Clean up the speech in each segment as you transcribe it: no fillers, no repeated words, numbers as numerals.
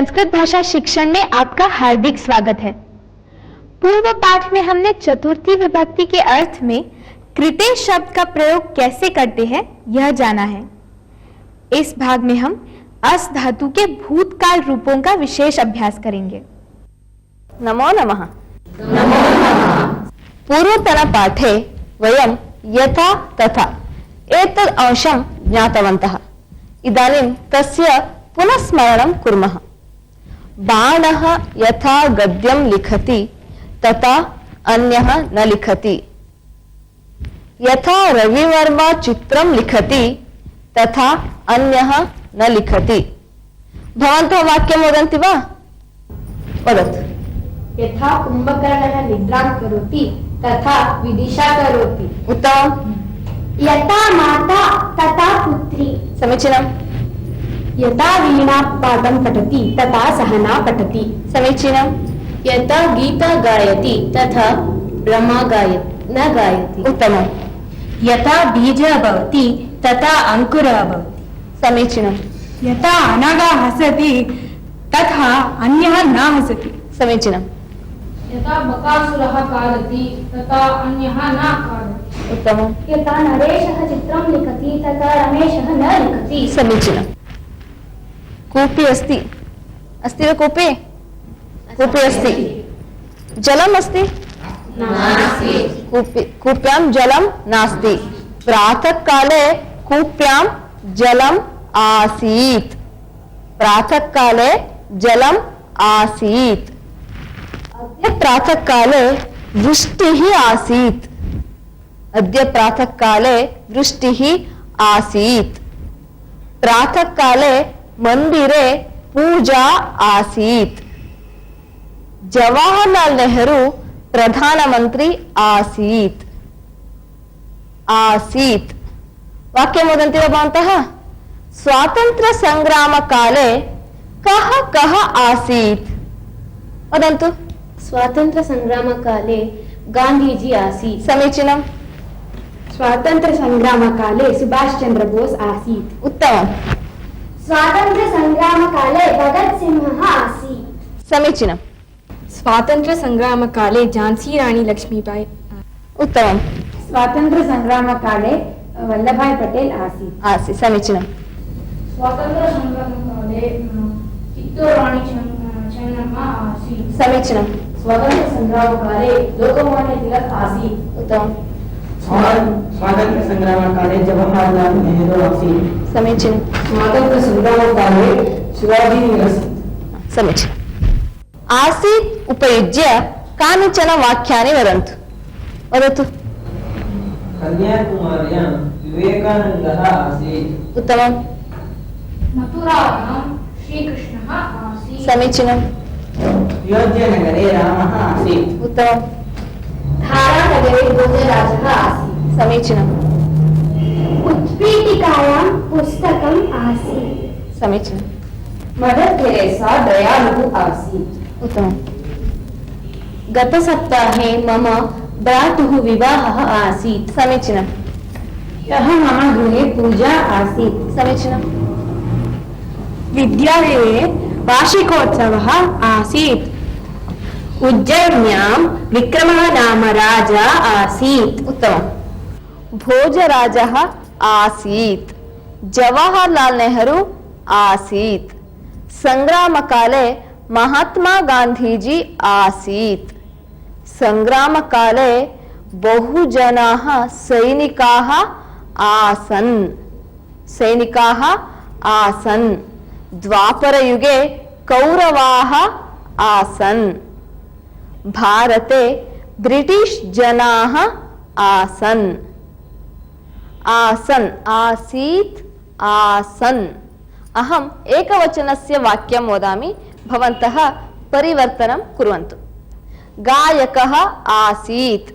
संस्कृत भाषा शिक्षण में आपका हार्दिक स्वागत है। पूर्व पाठ में हमने चतुर्थी विभक्ति के अर्थ में कृते शब्द का प्रयोग कैसे करते हैं यह जाना है। इस भाग में हम अस धातु के भूतकाल रूपों का विशेष अभ्यास करेंगे। नमो नमः। पूर्वतन पाठे वयं यथा तथा एतद् अंशं ज्ञातवन्तः। इदानीं तस्य पुनः स्मरणं कुर्मः। बाणः यथा गद्यं लिखति तथा अन्यः न लिखति। यथा रविवर्मा चित्रं लिखति तथा अन्यः न लिखति। भवन्तः वाक्यं वदन्ति वा? वदतु। यथा कुंभकर्णः निद्रां करोति तथा विदिशा करोति। उत्तमम्। यथा माता तथा पुत्री। समीचीनम्। यथा वीणा पाठं पठति तथा सहना पठति। समीचीनम्। यथा गीता गायति तथा ब्रह्मा न गायति। उत्तमम्। यथा बीजः भवति तथा अंकुरः भवति। समीचीनम्। यथा अनघा हसति तथा अन्यः न हसति। समीचीनम्। यथा बकासुरः खादति तथा अन्यः न खादति। उत्तमम्। यथा नरेशः चित्रं लिखति तथा रमेशः न लिखति। समीचीनम्। कूपी अस्ति वा कूपी? कूपी अस्ति। जलम् अस्ति? नास्ति। कूप्यां जलं नास्ति। प्रातःकाले कूप्यां जलम् आसीत्। प्रातःकाले जलम् आसीत्। अद्य प्रातःकाले वृष्टिः आसीत्। अद्य प्रातःकाले वृष्टिः आसीत्। प्रातःकाले मंदिरे पूजा आसीत्। जवाहरलाल नेहरू प्रधानमंत्री आसीत्। आसीत्। वाक्यं वदन्ति वा भवन्तः? स्वातंत्र्य संग्राम काले कः कः आसीत्? वदन्तु। स्वातंत्र्य संग्राम काले गांधीजी आसीत्। समीचीनम्। स्वातंत्र्य संग्राम काले सुभाष चंद्र बोस आसीत्। उत्तमम्। स्वातंत्र्य संग्राम काले भगत सिंहः आसीत्। समीचीनम्। स्वातंत्र्य संग्राम काले झांसी रानी लक्ष्मीबाई। उत्तमम्। स्वातंत्र्य संग्राम काले वल्लभाई पटेल आसीत्। आसीत्। समीचीनम्। स्वातंत्र्य संग्राम काले चित्तूर राणी चेन्नम्मा आसीत्। समीचीनम्। स्वातंत्र्य संग्राम काले लोकमान्य तिलक आसीत्। उत्तमम्। स्वातंत्र्य संग्राम काले जवाहरलाल नेहरू आसीत्। समीचीनम्। स्वातंत्र्य संग्राम काले शिवाजी आसीत्। समीचीनम्। आसीत् उपयुज्य कानिचन वाक्यानि वदन्तु। वदतु। कन्याकुमार्यां विवेकानन्दः आसीत्। उत्तमम्। मथुरायां श्रीकृष्णः आसीत्। समीचीनम्। अयोध्यानगरे रामः आसीत्। उत्तमम्। धारानगरे भोजराजः आसीत्। समीचीनम्। उत्पीठिकायां पुस्तकम् आसीत्। समीचीनम्। मदर तेरेसा दयालुः आसीत्। उत्तमम्। गतसप्ताहे मम भ्रातुः विवाहः आसीत्। समीचीनम्। ह्यः मम गृहे पूजा आसीत्। समीचीनम्। विद्यालये वार्षिकोत्सवः आसीत्। उज्जयिन्यां विक्रमः नाम राजा आसीत्। उत्तमम्। भोजराजः आसीत्। जवाहरलाल नेहरू आसीत्। संग्रामकाले महात्मा गांधीजी आसीत्। संग्रामकाले बहुजनाः सैनिकाः आसन्। सैनिकाः आसन्। द्वापरयुगे कौरवाः आसन्। भारते ब्रिटिश जनाः आसन्। आसन् आसीत् आसन्। अहम् एकवचनस्य वाक्यं वदामि, भवन्तः परिवर्तनं कुर्वन्तु। गायकः आसीत्।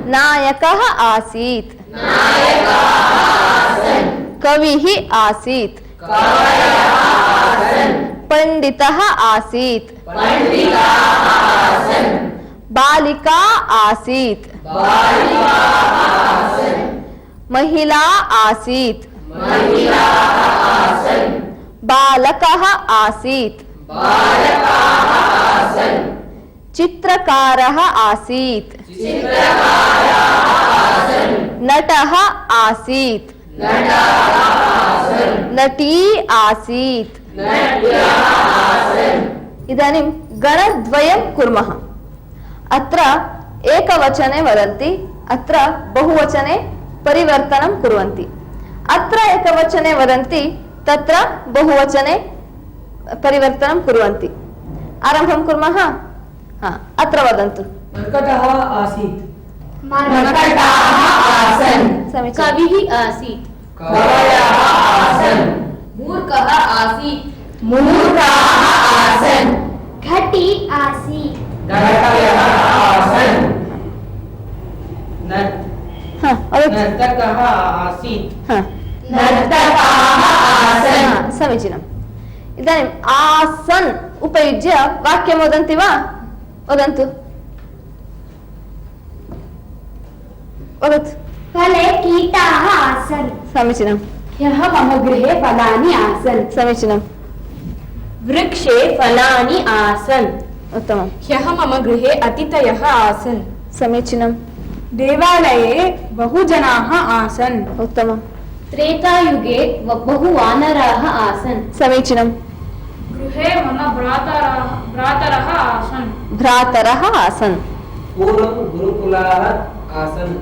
नायकः आसीत्। कविः आसीत्। पंडितः आसीत्। बालिका आसीत्। महिला आसीत्। बालकः आसीत् चित्रकारः आसीत् नटः आसीत् नटी आसीत् इदानीं गणद्वयं कुर्मः अत्र एकवचने वदन्ति अत्र बहुवचने परिवर्तनं कुर्वन्ति अत्र एकवचने वदन्ति तत्र बहुवचने परिवर्तनं कुर्वन्ति आरम्भं कुर्मः अत्र वदन्तु मर्कटः आसीत् समीचीनं कविः आसीत् कवयः आसन् मूर्खः आसीत् घटी आसीत् घटयः आसन् नर्तकः आसीत् समीचीनम् इदानीम् आसन् उपयुज्य वाक्यं वदन्ति वा वदन्तु वदतु फले कीटाः आसन् समीचीनं ह्यः मम गृहे फलानि आसन् समीचीनं वृक्षे फलानि आसन् उत्तमं ह्यः मम गृहे अतिथयः आसन् समीचीनं देवालये बहुजनाः आसन् उत्तमं त्रेतायुगे बहुवानराः आसन् समीचीनं गृहे मम भ्रातरः आसन् भ्रातरः आसन् पूर्वं गुरुकुलाः आसन्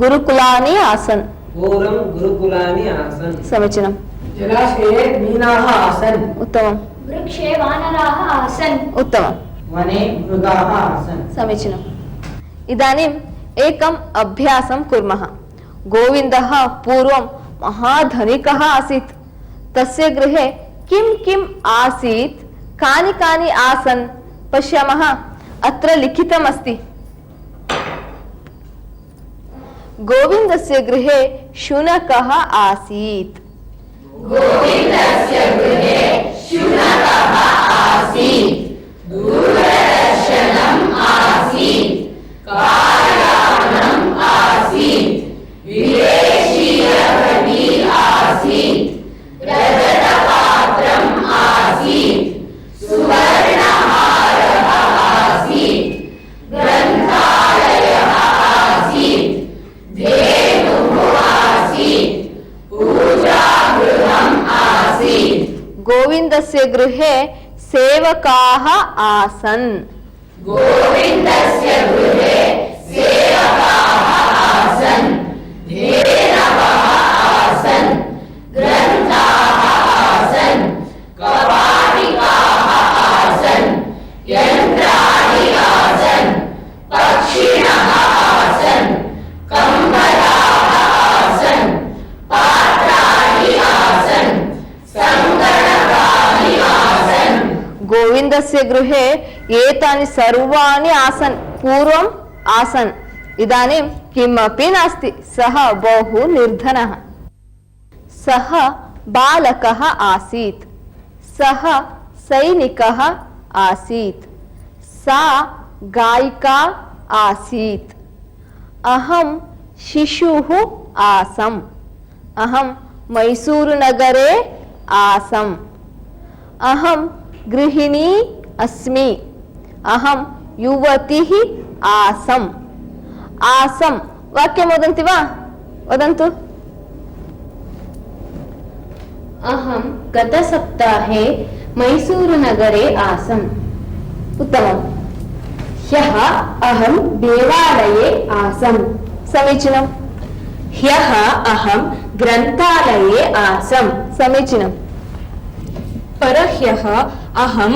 गुरुकुलानि आसन् पूर्वं गुरुकुलानि आसन् समीचीनं जलाशये मीनाः आसन् उत्तमं वृक्षे वानराः आसन् उत्तमं वने मृगाः आसन् समीचीनम् इदानीम् एकम् अभ्यासं कुर्मः गोविन्दः पूर्वं महाधनिकः आसीत् तस्य गृहे किं किम् आसीत् कानि कानि आसन् पश्यामः अत्र लिखितमस्ति गोविन्दस्य गृहे शुनकः आसीत् गोविन्दस्य गृहे सेवकाः आसन् गोविन्दस्य गृहे एतानि सर्वाणि आसन् पूर्वम् आसन् इदानीं किमपि नास्ति सः बहु निर्धनः सः बालकः आसीत् सः सैनिकः आसीत् सा गायिका आसीत् अहं शिशुः आसम् अहं मैसूरुनगरे आसम् अहं गृहिणी अस्मि अहं युवतिः आसम् आसम् वाक्यं वदन्ति वा वदन्तु अहं गतसप्ताहे मैसूरुनगरे आसम् उत्तमम् ह्यः अहं देवालये आसम् समीचीनं ह्यः अहं ग्रन्थालये आसम् समीचीनं परह्यः अहं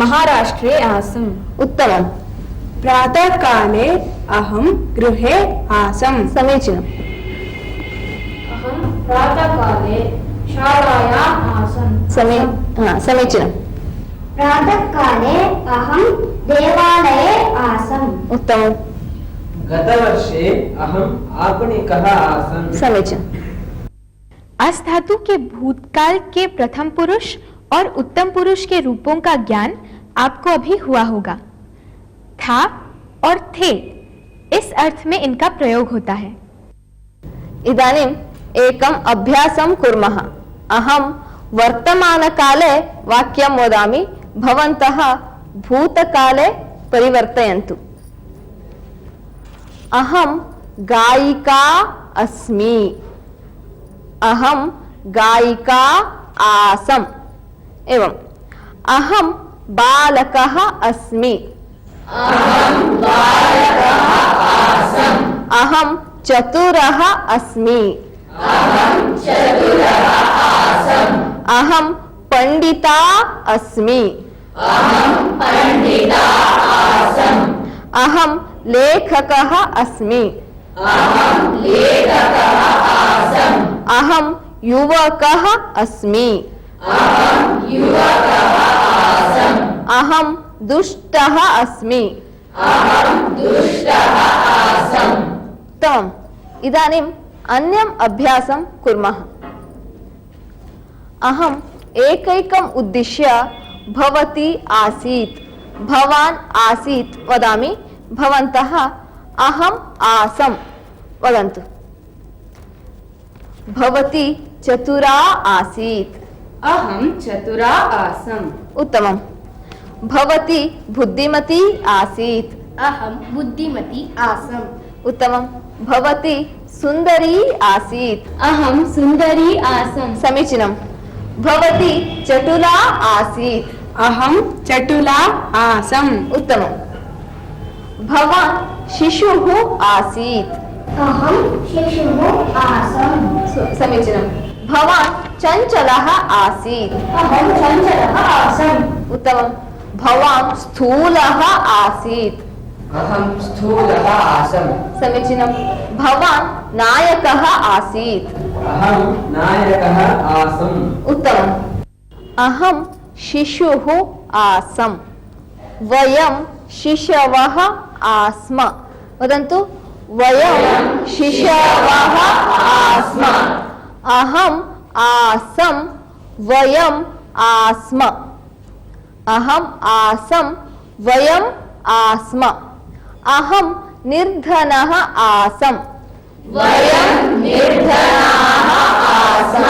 महाराष्ट्रे आसम् उत्तमं प्रातःकाले अहं गृहे आसम् समीचीनम् अहं प्रातःकाले शालायाम् आसम् समीचीनं प्रातःकाले अहं देवालये आसम् उत्तमं गतवर्षे अहम् आपणिकः आसन् समीचीनम् अस धातु के भूतकाल के प्रथम पुरुष और उत्तम पुरुष के रूपों का ज्ञान आपको अभी हुआ होगा। था और थे इस अर्थ में इनका प्रयोग होता है। इदानीम् एकम् अभ्यासं कुर्मः अहं वर्तमानकाले वाक्यं वदामि, भवन्तः भूतकाले परिवर्तयन्तु। अहं गायिका अस्मि, अहं गायिका आसम्। एवं अहं बालकः अस्मि, अहं चतुरः अस्मि, अहं पंडिता अस्मि, अहं लेखकः अस्मि, अहं युवकः अस्मि, अहं दुष्टः अस्मि। उत्तमम्। इदानीम् अन्यम् अभ्यासं कुर्मः। अहम् एकैकम् उद्दिश्य भवती आसीत्, भवान् आसीत् वदामि, भवन्तः अहम् आसम् वदन्तु। भवती चतुरा आसीत्, अहं चतुरा आसम्। उत्तमम्। भवती बुद्धिमती आसीत्, अहं बुद्धिमती आसम्। उत्तमम्। भवती सुन्दरी आसीत्, अहं सुन्दरी आसम्। समीचीनम्। भवती चटुला आसीत्, अहं चटुला आसम्। उत्तमम्। भवान् शिशुः आसीत्, अहं शिशुः आसम्। समीचीनम्। भवान् चञ्चलः आसीत्, अहं चञ्चलः आसम्। उत्तमम्। भवान् स्थूलः आसीत्, अहं स्थूलः आसम्। समीचीनम्। भवान् नायकः आसीत्, अहं नायकः आसम्। उत्तमम्। अहं शिशुः आसम्, वयं शिशवः आस्म वदन्तु। वयं शिशवः आस्म। अहम् आसम्, वयम् आस्म। अहम् आसम्, वयम् आस्म। अहं निर्धनः आसम्, वयं निर्धनाः आस्म।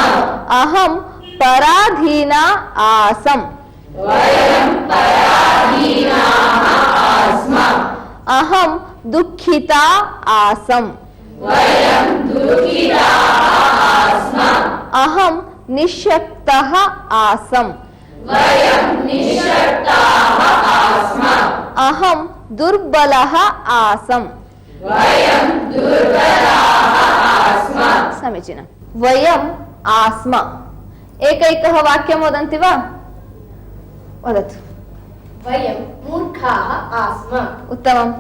अहं पराधीना आसम्, वयं पराधीनाः आस्म। अहं दुःखिता आसम्, वयं दुःखिताः आस्म। अहं निःशक्तः आसम्, वयं निःशक्ताः आस्म। अहं दुर्बलः आसम्, वयं दुर्बलाः आस्म। समीचीनम्। वयम् आस्म। एकैकः वाक्यं वदन्ति वा? वदतु। वयं मूर्खाः आस्म। उत्तमम्।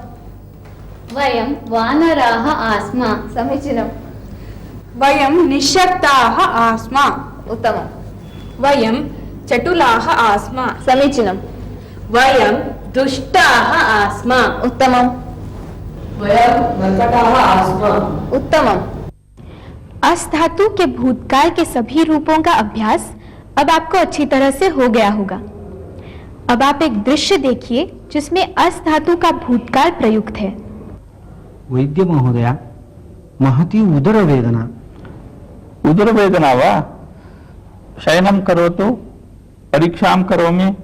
वयं वानराः आस्म। समीचीनम्। वयं निःशक्ताः आस्म। उत्तमम्। वयं चटुलाः आस्म। समीचीनम्। वयं दुष्टाः आस्म। उत्तमम्। वयं मर्कटाः आस्म। उत्तमम्। अस धातु के भूतकाल के सभी रूपों का अभ्यास अब आपको अच्छी तरह से हो गया होगा। अब आप एक दृश्य देखिए जिसमें अस धातु का भूतकाल प्रयुक्त है। वैद्य महोदय, महती उदरवेदना। उदरवेदना वा? शयनं करोतु, परीक्षां करोमि।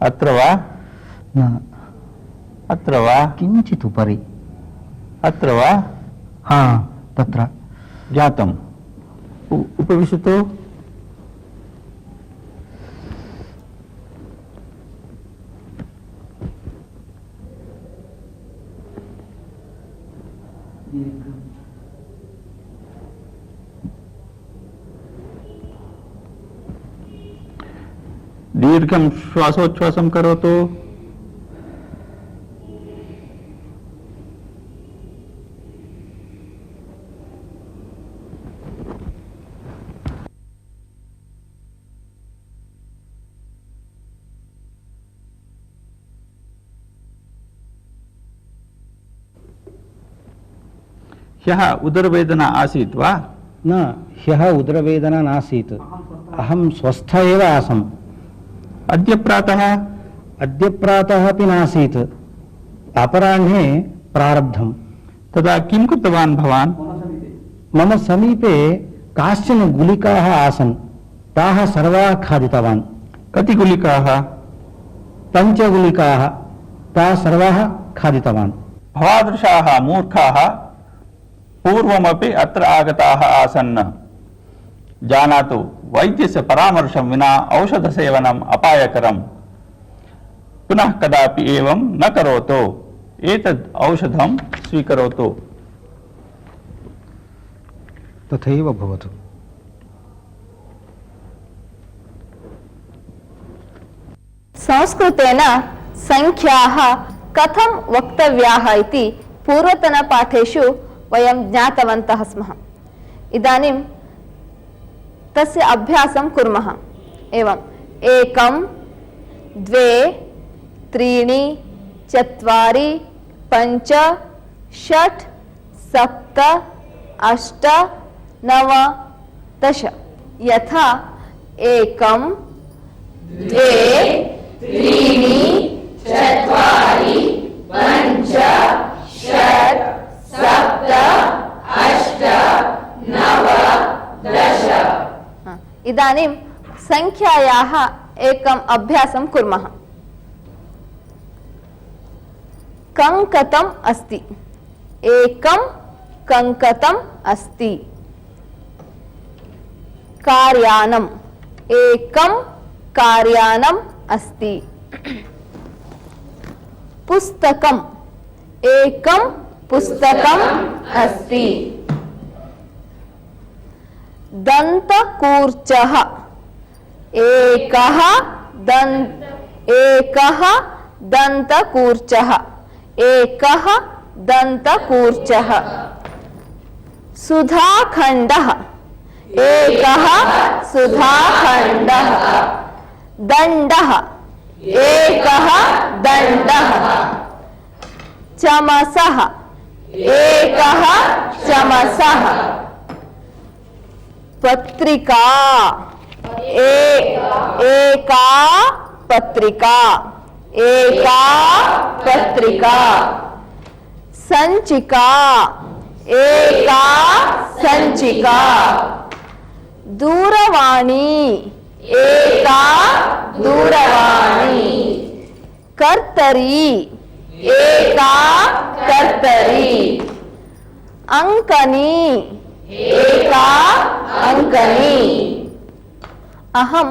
अत्र वा? न, अत्र वा? किञ्चित् उपरि। अत्र वा? हा, तत्र। जातम्। उपविशतु। दीर्घं श्वासोच्छ्वासं करोतु। ह्यः उदरवेदना आसीत् वा? न, ह्यः उदरवेदना नासीत्। अहं स्वस्थ एव आसम्। अद्य प्रातः? अद्य प्रातः अपि नासीत्। अपराह्णे प्रारब्धम्। तदा किं कृतवान् भवान्? मम समीपे काश्चन गुलिकाः आसन्, ताः सर्वाः खादितवान्। कति गुलिकाः? 5 गुलिकाः, ताः सर्वाः खादितवान्। भवादृशाः मूर्खाः पूर्वमपि अत्र आगताः आसन्। जानातु, वैद्यस्य परामर्शं विना औषधसेवनम् अपायकरम्। पुनः कदापि एवं न करोतु। एतद् औषधं स्वीकरोतु। तथैव भवतु। संस्कृतेन संख्याः कथं वक्तव्याः इति पूर्वतनपाठेषु वयं ज्ञातवन्तः स्मः। इदानीं तस्य अभ्यासं कुर्मः। एवं 1 2 3 4 5 6 7 8 9 10। यथा 1 2 3 4 5 6 7 8 9 10। इदानीं संख्यायाः एकम् अभ्यासं कुर्मः। कङ्कतम् अस्ति। 1 कङ्कतम् अस्ति। कार्यानम्। 1 कार्यानम् अस्ति। पुस्तकम्। 1 पुस्तकम् अस्ति। दन्तकूर्चः। 1 दन्तकूर्चः। 1 दन्तकूर्चः। सुधाखण्डः। 1 सुधाखण्डः। दण्डः। 1 दण्डः। चमसः। 1 चमसः। पत्रिका। 1 पत्रिका। 1 पत्रिका। संचिका। 1 संचिका। दूरवाणी। 1 दूरवाणी। कर्तरी। 1 कर्तरी। अंकनी। 1 अंकनी। अहं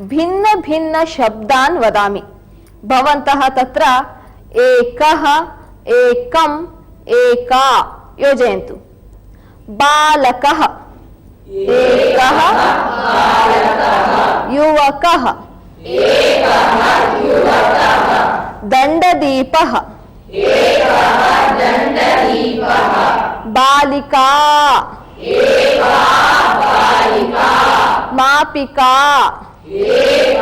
भिन्न भिन्न शब्दान् वदामि। भवन्तः तत्र 1 एकं 1 योजयन्तु। बालकः। 1 बालकः। युवकः। 1 युवकः। दण्डदीपः। 1 दण्डदीपः। बालिका। 1 बालिका। मापिका। 1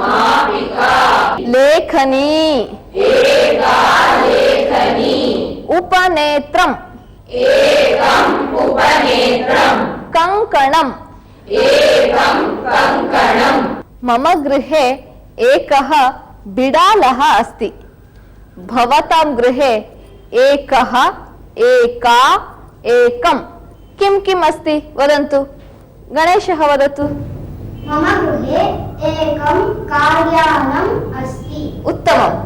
मापिका। लेखनी। 1 लेखनी। उपनेत्रम्। 1 उपनेत्रम्। कङ्कणम्। 1 कङ्कणम्। मम गृहे एकः बिडालः अस्ति। भवतां गृहे 1 एकं किं किम् अस्ति वदन्तु। गणेशः वदतु। मम गृहे एकं कार्यानम् अस्ति। उत्तमम्।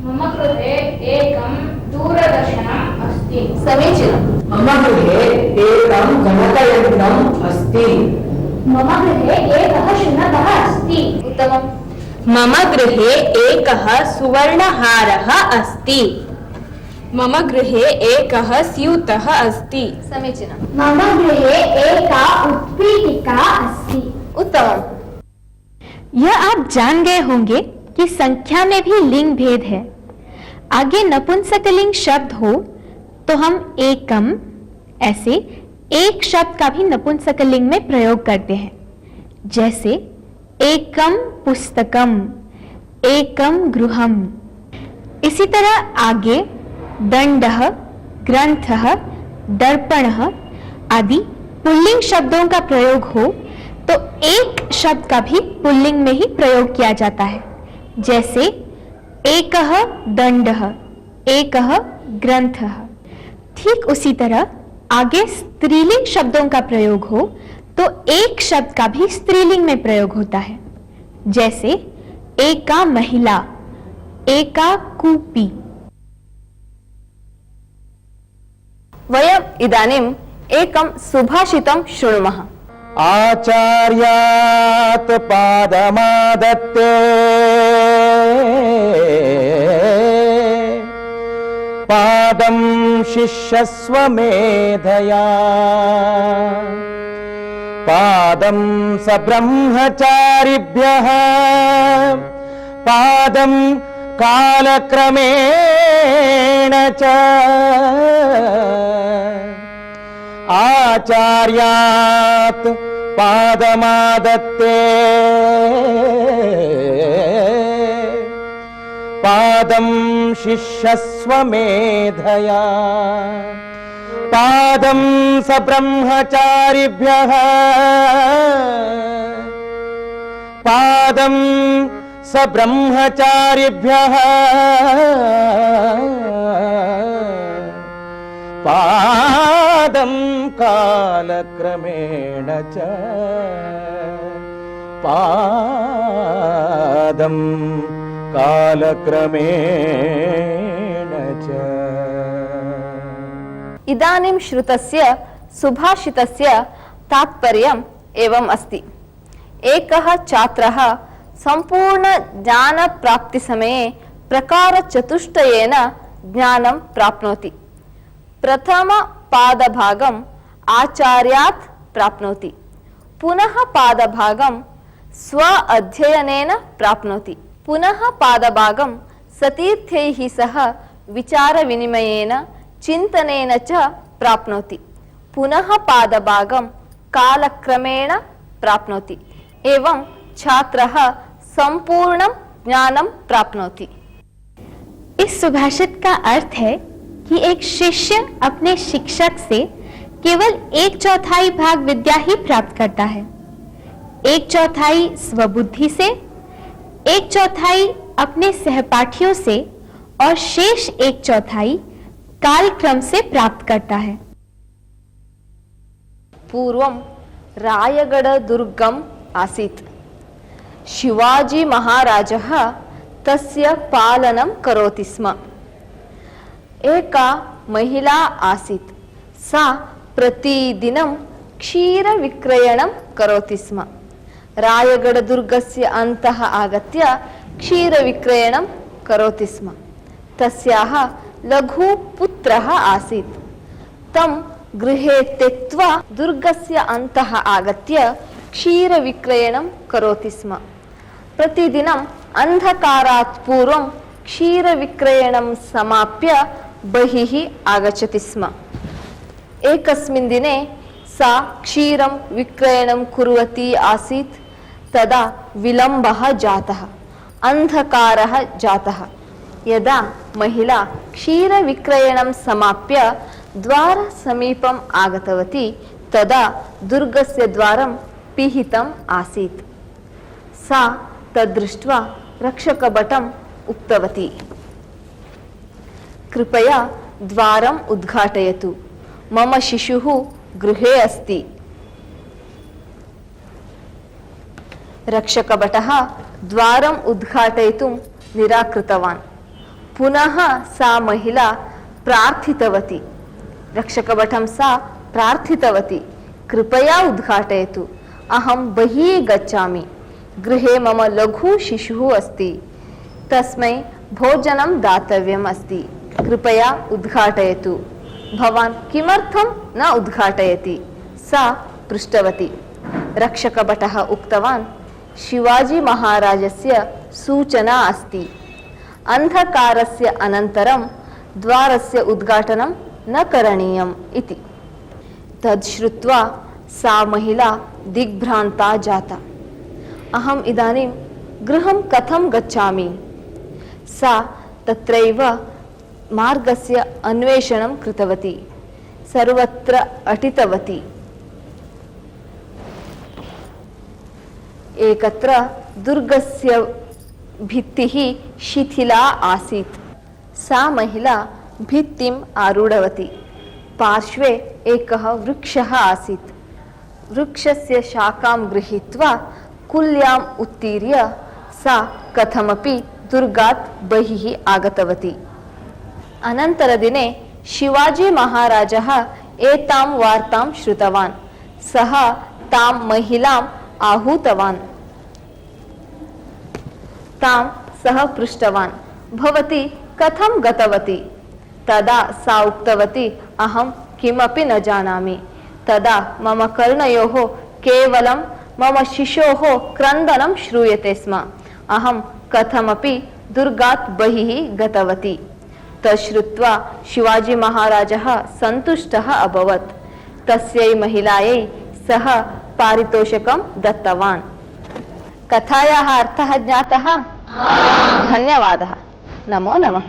मम गृहे एकं दूरदर्शनम् अस्ति। समीचीनम्। मम गृहे एकं गणकयन्त्रम् अस्ति। मम गृहे एकः शुनकः अस्ति। उत्तमम्। मम गृहे एकः सुवर्णहारः अस्ति। मम गृहे एकः स्यूतः अस्ति। समीचीनम्। मम गृहे एका उत्पीठिका अस्ति। उत्तमम्। यह आप जान गए होंगे कि संख्या में भी लिंग भेद है। आगे नपुंसकलिंग शब्द हो तो हम एकम ऐसे एक शब्द का भी नपुंसकलिंग में प्रयोग करते हैं। जैसे एकम पुस्तकम, एकम गृहम। इसी तरह आगे दंडः, ग्रंथः, दर्पणः आदि पुल्लिंग शब्दों का प्रयोग हो तो एक शब्द का भी पुल्लिंग में ही प्रयोग किया जाता है। जैसे एकः दंडः, एकः ग्रंथः। ठीक उसी तरह आगे स्त्रीलिंग शब्दों का प्रयोग हो तो एक शब्द का भी स्त्रीलिंग में प्रयोग होता है, जैसे एका महिला, एका कूपी। वयम् इदानीम् एकं सुभाषितं शृणुमः। आचार्यात् पादमादत्ते पादं शिष्यस्वमेधया पादं सब्रह्मचारिभ्यः पादं कालक्रमेण च आचार्यात् पादमादत्ते पादं शिष्यस्वमेधया पादं सब्रह्मचारिभ्यः पादं सब्रह्मचारिभ्यः पादं कालक्रमेण च पादं कालक्रमेण च। इदानीं श्रुतस्य सुभाषितस्य तात्पर्यम् एवम् अस्ति। एकः छात्रः संपूर्ण ज्ञानप्राप्तिसमये प्रकारचतुष्टयेन ज्ञानं प्राप्नोति। प्रथमपादभागम् आचार्यात् प्राप्नोति, पुनः पादभागं स्व अध्ययनेन प्राप्नोति, पुनः पादभागं सतीर्थैः सह विचारविनिमयेन चिन्तनेन च प्राप्नोति, पुनः पादभागं कालक्रमेण प्राप्नोति। एवं छात्रः संपूर्णं ज्ञानं प्राप्नोति। इस सुभाषित का अर्थ है कि एक शिष्य अपने शिक्षक से केवल 1/4 भाग विद्या ही प्राप्त करता है, 1/4 स्वबुद्धि से, 1/4 अपने सहपाठियों से और शेष 1/4 कालक्रम से प्राप्त करता है। पूर्वं रायगढ़दुर्गम् आसीत्। शिवाजी महाराजः तस्य पालनं करोति स्म। एका महिला आसीत्, सा प्रतिदिनं क्षीरविक्रयणं करोति स्म। रायगढ़दुर्गस्य अन्तः आगत्य क्षीरविक्रयणं करोति स्म। तस्याः लघुपुत्रः आसीत्। तं गृहे त्यक्त्वा दुर्गस्य अन्तः आगत्य क्षीरविक्रयणं करोति स्म। प्रतिदिनम् अन्धकारात् पूर्वं क्षीरविक्रयणं समाप्य बहिः आगच्छति स्म। एकस्मिन् दिने सा क्षीरं विक्रयणं कुर्वती आसीत्। तदा विलम्बः जातः, अन्धकारः जातः। यदा महिला क्षीरविक्रयणं समाप्य द्वारसमीपम् आगतवती तदा दुर्गस्य द्वारं पिहितम् आसीत्। सा तद्दृष्ट्वा रक्षकभटम् उक्तवती, कृपया द्वारम् उद्घाटयतु, मम शिशुः गृहे अस्ति। रक्षकभटः द्वारम् उद्घाटयितुं निराकृतवान्। पुनः सा महिला प्रार्थितवती, रक्षकभटं सा प्रार्थितवती, कृपया उद्घाटयतु, अहं बहिः गच्छामि, गृहे मम लघु शिशुः अस्ति, तस्मै भोजनं दातव्यम् अस्ति, कृपया उद्घाटयतु, भवान् किमर्थं न उद्घाटयति? सा पृष्टवती। रक्षकभटः उक्तवान्, शिवाजी महाराजस्य सूचना अस्ति, अन्धकारस्य अनन्तरं द्वारस्य उद्घाटनं न करणीयम् इति। तद् श्रुत्वा सा महिला दिग्भ्रान्ता जाता। अहम् इदानीं गृहं कथं गच्छामि? सा तत्रैव मार्गस्य अन्वेषणं कृतवती, सर्वत्र अटितवती। एकत्र दुर्गस्य भित्तिः शिथिला आसीत्। सा महिला भित्तिम् आरूढवती, पार्श्वे एकः वृक्षः आसीत्। वृक्षस्य शाखां गृहीत्वा कुल्याम् उत्तीर्य सा कथमपि दुर्गात् बहिः आगतवती। अनन्तरदिने शिवाजी महाराजः एतां वार्तां श्रुतवान्। सः तां महिलाम् आहूतवान्। तां सः पृष्टवान्, भवती कथं गतवती? तदा सा उक्तवती, अहं किमपि न जानामि। तदा मम कर्णयोः केवलं मम शिशोः क्रन्दनं श्रूयते स्म। अहं कथमपि दुर्गात् बहिः गतवती। तच्छ्रुत्वा शिवाजी महाराजः सन्तुष्टः अभवत्। तस्यै महिलायै सः पारितोषिकं दत्तवान्। कथायाः अर्थः ज्ञातः? धन्यवादः। नमो नमः।